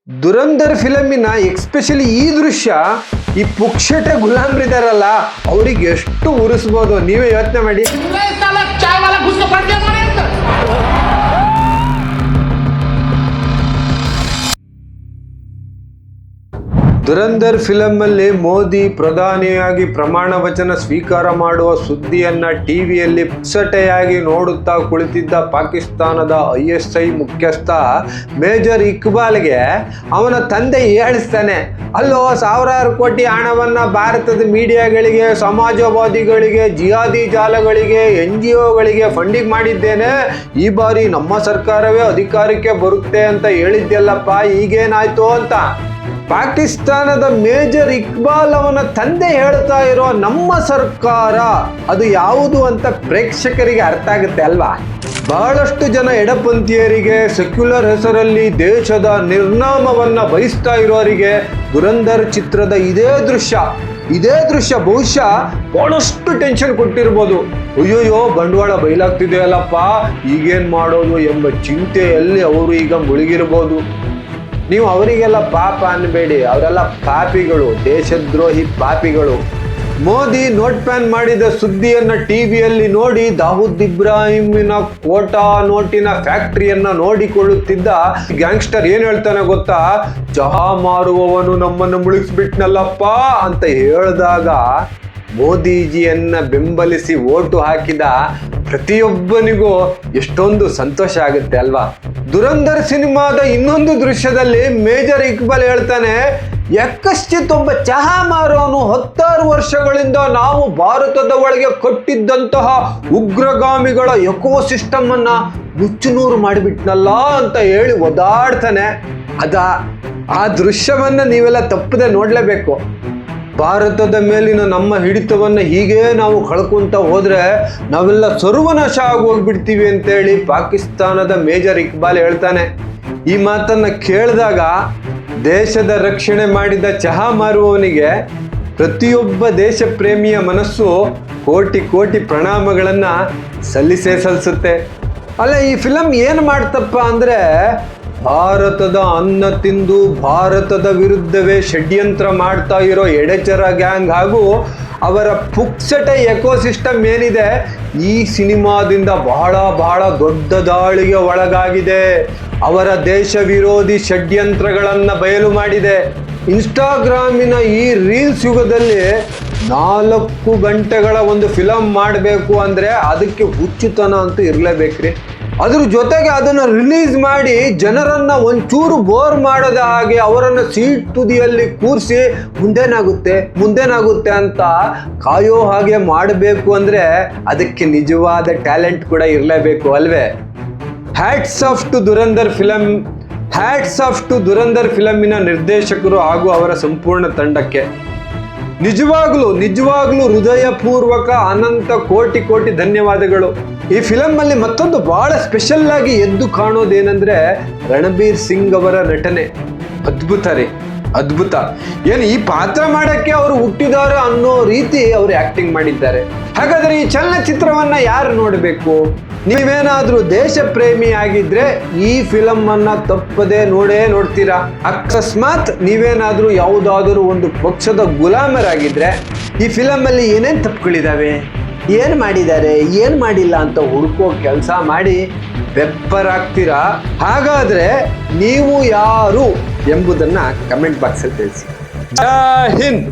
Dhurandhar ಫಿಲಮಿನ especially ಈ ದೃಶ್ಯ ಈ ಪುಕ್ಷಟೆ ಗುಲಾಮ್ರಿದಾರಲ್ಲ ಅವ್ರಿಗೆ ಎಷ್ಟು ಉರಿಸ್ಬೋದು ನೀವೇ ಯೋಚನೆ ಮಾಡಿ. ದುರಂಧರ್ ಫಿಲಮ್ ಅಲ್ಲಿ ಮೋದಿ ಪ್ರಧಾನಿಯಾಗಿ ಪ್ರಮಾಣ ವಚನ ಸ್ವೀಕಾರ ಮಾಡುವ ಸುದ್ದಿಯನ್ನ ಟಿವಿಯಲ್ಲಿ ಪುಕ್ಸಟೆಯಾಗಿ ನೋಡುತ್ತಾ ಕುಳಿತಿದ್ದ ಪಾಕಿಸ್ತಾನದ ISI ಮುಖ್ಯಸ್ಥ ಮೇಜರ್ ಇಕ್ಬಾಲ್ಗೆ ಅವನ ತಂದೆ ಹೇಳಿಸ್ತಾನೆ, ಅಲ್ಲೋ ಸಾವಿರಾರು ಕೋಟಿ ಹಣವನ್ನ ಭಾರತದ ಮೀಡಿಯಾಗಳಿಗೆ, ಸಮಾಜವಾದಿಗಳಿಗೆ, ಜಿಹಾದಿ ಜಾಲಗಳಿಗೆ, NGOಗಳಿಗೆ ಫಂಡಿಂಗ್ ಮಾಡಿದ್ದೇನೆ. ಈ ಬಾರಿ ನಮ್ಮ ಸರ್ಕಾರವೇ ಅಧಿಕಾರಕ್ಕೆ ಬರುತ್ತೆ ಅಂತ ಹೇಳಿದ್ದೆಲ್ಲಪ್ಪ, ಈಗೇನಾಯ್ತು ಅಂತ. ಪಾಕಿಸ್ತಾನದ ಮೇಜರ್ ಇಕ್ಬಾಲ್ ಅವನ ತಂದೆ ಹೇಳ್ತಾ ಇರೋ ನಮ್ಮ ಸರ್ಕಾರ ಅದು ಯಾವುದು ಅಂತ ಪ್ರೇಕ್ಷಕರಿಗೆ ಅರ್ಥ ಆಗುತ್ತೆ ಅಲ್ವಾ. ಬಹಳಷ್ಟು ಜನ ಎಡಪಂಥೀಯರಿಗೆ ಸೆಕ್ಯುಲರ್ ಹೆಸರಲ್ಲಿ ದೇಶದ ನಿರ್ನಾಮವನ್ನ ಬಯಸ್ತಾ ಇರೋರಿಗೆ ದುರಂಧರ್ ಚಿತ್ರದ ಇದೇ ದೃಶ್ಯ ಬಹುಶಃ ಬಹಳಷ್ಟು ಟೆನ್ಷನ್ ಕೊಟ್ಟಿರ್ಬೋದು. ಅಯ್ಯೋಯ್ಯೋ ಬಂಡವಾಳ ಬಯಲಾಗ್ತಿದೆ ಅಲ್ಲಪ್ಪ, ಈಗೇನ್ ಮಾಡೋದು ಎಂಬ ಚಿಂತೆಯಲ್ಲಿ ಅವರು ಈಗ ಮುಳುಗಿರ್ಬೋದು. ನೀವು ಅವರಿಗೆಲ್ಲ ಪಾಪ ಅನ್ಬೇಡಿ, ಅವರೆಲ್ಲ ಪಾಪಿಗಳು, ದೇಶದ್ರೋಹಿ ಪಾಪಿಗಳು. ಮೋದಿ ನೋಟ್ ಬ್ಯಾನ್ ಮಾಡಿದ ಸುದ್ದಿಯನ್ನ ಟಿವಿಯಲ್ಲಿ ನೋಡಿ ದಾವೂದ್ ಇಬ್ರಾಹಿಮಿನ ಕೋಟಾ ನೋಟಿನ ಫ್ಯಾಕ್ಟರಿಯನ್ನ ನೋಡಿಕೊಳ್ಳುತ್ತಿದ್ದ ಗ್ಯಾಂಗ್ಸ್ಟರ್ ಏನ್ ಹೇಳ್ತಾನೆ ಗೊತ್ತಾ, ಚಹಾ ಮಾರುವವನು ನಮ್ಮನ್ನು ಮುಳುಗಿಸ್ಬಿಟ್ನಲ್ಲಪ್ಪ ಅಂತ ಹೇಳಿದಾಗ ಮೋದಿಜಿಯನ್ನ ಬೆಂಬಲಿಸಿ ಓಟು ಹಾಕಿದ ಪ್ರತಿಯೊಬ್ಬನಿಗೂ ಎಷ್ಟೊಂದು ಸಂತೋಷ ಆಗುತ್ತೆ ಅಲ್ವಾ. ದುರಂಧರ್ ಸಿನಿಮಾದ ಇನ್ನೊಂದು ದೃಶ್ಯದಲ್ಲಿ ಮೇಜರ್ ಇಕ್ಬಾಲ್ ಹೇಳ್ತಾನೆ, ಯಕ್ಕಶ್ಚಿತ್ ಒಬ್ಬ ಚಹಾ ಮಾರೋನು 16 ವರ್ಷಗಳಿಂದ ನಾವು ಭಾರತದ ಒಳಗೆ ಕಟ್ಟಿದ್ದಂತಹ ಉಗ್ರಗಾಮಿಗಳ ಎಕೋಸಿಸ್ಟಮ್ ಅನ್ನ ನುಚ್ಚುನೂರು ಮಾಡಿಬಿಟ್ನಲ್ಲ ಅಂತ ಹೇಳಿ ಒದಾಡ್ತಾನೆ. ಆ ದೃಶ್ಯವನ್ನ ನೀವೆಲ್ಲ ತಪ್ಪದೆ ನೋಡ್ಲೇಬೇಕು. ಭಾರತದ ಮೇಲಿನ ನಮ್ಮ ಹಿಡಿತವನ್ನು ಹೀಗೆ ನಾವು ಕಳ್ಕೊಂತ ಹೋದ್ರೆ ನಾವೆಲ್ಲ ಸರ್ವನಾಶ ಆಗೋಗ್ಬಿಡ್ತೀವಿ ಅಂತೇಳಿ ಪಾಕಿಸ್ತಾನದ ಮೇಜರ್ ಇಕ್ಬಾಲ್ ಹೇಳ್ತಾನೆ. ಈ ಮಾತನ್ನ ಕೇಳಿದಾಗ ದೇಶದ ರಕ್ಷಣೆ ಮಾಡಿದ ಚಹಾ ಮಾರುವವನಿಗೆ ಪ್ರತಿಯೊಬ್ಬ ದೇಶ ಪ್ರೇಮಿಯ ಮನಸ್ಸು ಕೋಟಿ ಕೋಟಿ ಪ್ರಣಾಮಗಳನ್ನ ಸಲ್ಲಿಸುತ್ತೆ. ಅಲ್ಲ, ಈ ಫಿಲಮ್ ಏನು ಮಾಡ್ತಪ್ಪ ಅಂದ್ರೆ ಭಾರತದ ಅನ್ನ ತಿಂದು ಭಾರತದ ವಿರುದ್ಧವೇ ಷಡ್ಯಂತ್ರ ಮಾಡ್ತಾ ಇರೋ ಎಡೆಚರ ಗ್ಯಾಂಗ್ ಹಾಗೂ ಅವರ ಪುಕ್ಸಟೆ ಎಕೋಸಿಸ್ಟಮ್ ಏನಿದೆ ಈ ಸಿನಿಮಾದಿಂದ ಬಹಳ ದೊಡ್ಡ ದಾಳಿಗೆ ಒಳಗಾಗಿದೆ. ಅವರ ದೇಶ ವಿರೋಧಿ ಷಡ್ಯಂತ್ರಗಳನ್ನು ಬಯಲು ಮಾಡಿದೆ. ಇನ್ಸ್ಟಾಗ್ರಾಮಿನ ಈ ರೀಲ್ಸ್ ಯುಗದಲ್ಲಿ 4 ಗಂಟೆಗಳ ಒಂದು ಫಿಲಮ್ ಮಾಡಬೇಕು ಅಂದರೆ ಅದಕ್ಕೆ ಹುಚ್ಚುತನ ಅಂತೂ ಇರಲೇಬೇಕ್ರಿ. ಅದ್ರ ಜೊತೆಗೆ ಅದನ್ನು ರಿಲೀಸ್ ಮಾಡಿ ಜನರನ್ನ ಒಂಚೂರು ಬೋರ್ ಮಾಡದ ಹಾಗೆ ಅವರನ್ನು ಸೀಟ್ ತುದಿಯಲ್ಲಿ ಕೂರಿಸಿ ಮುಂದೇನಾಗುತ್ತೆ ಅಂತ ಕಾಯೋ ಹಾಗೆ ಮಾಡಬೇಕು ಅಂದ್ರೆ ಅದಕ್ಕೆ ನಿಜವಾದ ಟ್ಯಾಲೆಂಟ್ ಕೂಡ ಇರಲೇಬೇಕು ಅಲ್ವೇ. ಹ್ಯಾಟ್ಸ್ ಆಫ್ ಟು ದುರಂಧರ್ ಫಿಲಮಿನ ನಿರ್ದೇಶಕರು ಹಾಗೂ ಅವರ ಸಂಪೂರ್ಣ ತಂಡಕ್ಕೆ ನಿಜವಾಗ್ಲೂ ಹೃದಯಪೂರ್ವಕ ಅನಂತ ಕೋಟಿ ಧನ್ಯವಾದಗಳು. ಈ ಫಿಲಮ್ ಅಲ್ಲಿ ಮತ್ತೊಂದು ಬಹಳ ಸ್ಪೆಷಲ್ ಆಗಿ ಎದ್ದು ಕಾಣೋದೇನೆಂದ್ರೆ ರಣಬೀರ್ ಸಿಂಗ್ ಅವರ ನಟನೆ ಅದ್ಭುತ. ಏನು ಈ ಪಾತ್ರ ಮಾಡಕ್ಕೆ ಅವರು ಹುಟ್ಟಿದಾರೆ ಅನ್ನೋ ರೀತಿ ಅವರು ಆಕ್ಟಿಂಗ್ ಮಾಡಿದ್ದಾರೆ. ಹಾಗಾದ್ರೆ ಈ ಚಲನಚಿತ್ರವನ್ನ ಯಾರು ನೋಡಬೇಕು? ನೀವೇನಾದ್ರೂ ದೇಶ ಪ್ರೇಮಿ ಆಗಿದ್ರೆ ಈ ಫಿಲಮ್ ಅನ್ನ ತಪ್ಪದೆ ನೋಡ್ತೀರಾ. ಅಕಸ್ಮಾತ್ ನೀವೇನಾದ್ರೂ ಯಾವುದಾದ್ರೂ ಒಂದು ಪಕ್ಷದ ಗುಲಾಮರಾಗಿದ್ರೆ ಈ ಫಿಲಮ್ ಅಲ್ಲಿ ಏನೇನ್ ತಪ್ಪುಗಳಿದಾವೆ, ಏನ್ ಮಾಡಿದ್ದಾರೆ, ಏನ್ ಮಾಡಿಲ್ಲ ಅಂತ ಹುಡುಕೋ ಕೆಲಸ ಮಾಡಿ ಬೆಪ್ಪರಾಗ್ತೀರಾ. ಹಾಗಾದ್ರೆ ನೀವು ಯಾರು ಎಂಬುದನ್ನ ಕಮೆಂಟ್ ಬಾಕ್ಸಲ್ಲಿ ತಿಳಿಸಿ. ಜೈ ಹಿಂದ್.